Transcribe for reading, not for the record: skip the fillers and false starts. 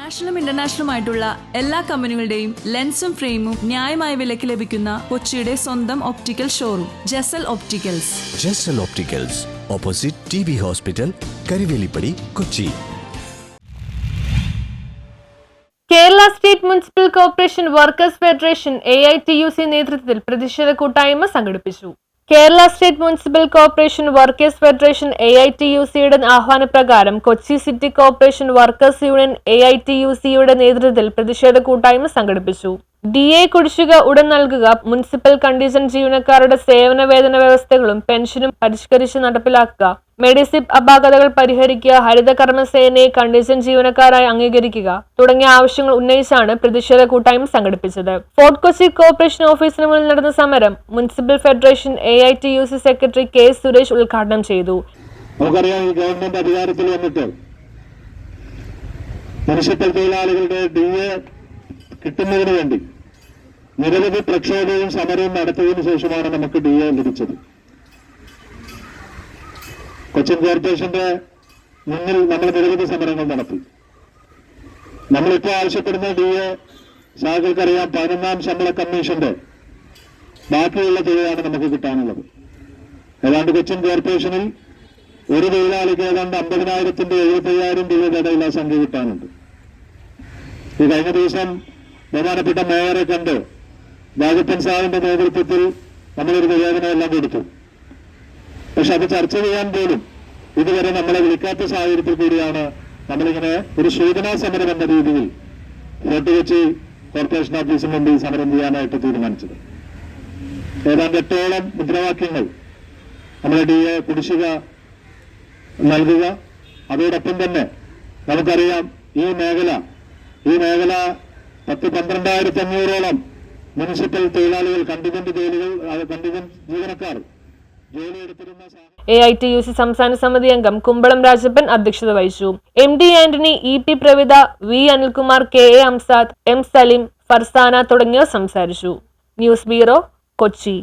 നാഷണലും ഇന്റർനാഷണലുമായിട്ടുള്ള എല്ലാ കമ്പനികളുടെയും ലെൻസും ഫ്രെയിമും ന്യായമായ വിലയ്ക്ക് ലഭിക്കുന്ന കൊച്ചിയുടെ സ്വന്തം optical showroom Jesal opticals. Jesal opticals, opposite TB hospital, Karivelippady, Kochi. Kerala state municipal corporation workers federation AITUC നേതൃത്വത്തിൽ പ്രതിഷേധ കൂട്ടായ്മ സംഘടിപ്പിച്ചു. Kerala state municipal corporation workers federation AITUCയുടെ ആഹ്വാനപ്രകാരം Kochi city corporation workers union AITUCയുടെ നേതൃത്വത്തിൽ പ്രതിഷേധ കൂട്ടായ്മ സംഘടിപ്പിച്ചു. DA കുടിശ്ശിക ഉടൻ നൽകുക, മുനിസിപ്പൽ കണ്ടീജന്റ് ജീവനക്കാരുടെ സേവന വേതന വ്യവസ്ഥകളും പെൻഷനും പരിഷ്കരിച്ച് നടപ്പിലാക്കുക, മെഡിസിപ്പ് അപാകതകൾ പരിഹരിക്കുക, ഹരിത കർമ്മസേനയെ കണ്ടീജന്റ് ജീവനക്കാരായി അംഗീകരിക്കുക തുടങ്ങിയ ആവശ്യങ്ങൾ ഉന്നയിച്ചാണ് പ്രതിഷേധ കൂട്ടായ്മ സംഘടിപ്പിച്ചത്. ഫോർട്ട് കൊച്ചി കോർപ്പറേഷൻ ഓഫീസിന് മുന്നിൽ നടന്ന സമരം municipal federation AITUC secretary K. Suresh ഉദ്ഘാടനം ചെയ്തു. നമുക്കറിയാം, ഈ ഗവൺമെന്റ് അധികാരത്തിൽ വന്നിട്ട് മുനിസിപ്പൽ തൊഴിലാളികളുടെ DA കിട്ടുന്നതിന് വേണ്ടി നിരവധി പ്രക്ഷോഭവും സമരവും നടത്തിയതിനു ശേഷമാണ് നമുക്ക് DA ലഭിച്ചത്. കൊച്ചിൻ കോർപ്പറേഷന്റെ മുന്നിൽ നമ്മൾ നിരവധി സമരങ്ങൾ നടത്തി. നമ്മളിപ്പോൾ ആവശ്യപ്പെടുന്ന DA സാഹചര്യക്കറിയാം, 11ാം ശമ്പള കമ്മീഷന്റെ ബാക്കിയുള്ള തുകയാണ് നമുക്ക് കിട്ടാനുള്ളത്. ഏതാണ്ട് കൊച്ചിൻ കോർപ്പറേഷനിൽ ഒരു തൊഴിലാളിക്ക് ഏതാണ്ട് 50,000-ന്റെ 75,000 രൂപയുടെ ഇടയിൽ ആ സംഖ്യ കിട്ടാനുണ്ട്. ഈ കഴിഞ്ഞ ദിവസം ബഹുമാനപ്പെട്ട മേയറെ കണ്ട് രാജപ്പൻ സാറിന്റെ നേതൃത്വത്തിൽ നമ്മളൊരു നിവേദനമെല്ലാം കൊടുത്തു. പക്ഷെ അത് ചർച്ച ചെയ്യാൻ പോലും ഇതുവരെ നമ്മളെ വിളിക്കാത്ത സാഹചര്യത്തിൽ കൂടിയാണ് നമ്മളിങ്ങനെ ഒരു സൂചനാ സമരം എന്ന രീതിയിൽ ഫോർട്ട് കൊച്ചി കോർപ്പറേഷൻ ഓഫീസിന് മുമ്പിൽ സമരം ചെയ്യാനായിട്ട് തീരുമാനിച്ചത്. ഏതാണ്ട് 8ഓളം മുദ്രാവാക്യങ്ങൾ നമ്മളെ DA കുടിശ്ശിക നൽകുക, അതോടൊപ്പം തന്നെ നമുക്കറിയാം ഈ മേഖല 10-12,500ഓളം മുനിസിപ്പൽ തൊഴിലാളികൾ കണ്ടിജന്റ് ജീവനക്കാർ ജോലിയെടുത്തിരുന്ന AITUC സംസ്ഥാന സമിതി അംഗം കുമ്പളം രാജപ്പൻ അധ്യക്ഷത വഹിച്ചു. MD Antony, EP Pravitha, V Anilkumar, KA അംസാദ്, M Saleem, Farsana തുടങ്ങിയവർ സംസാരിച്ചു. News bureau, Kochi.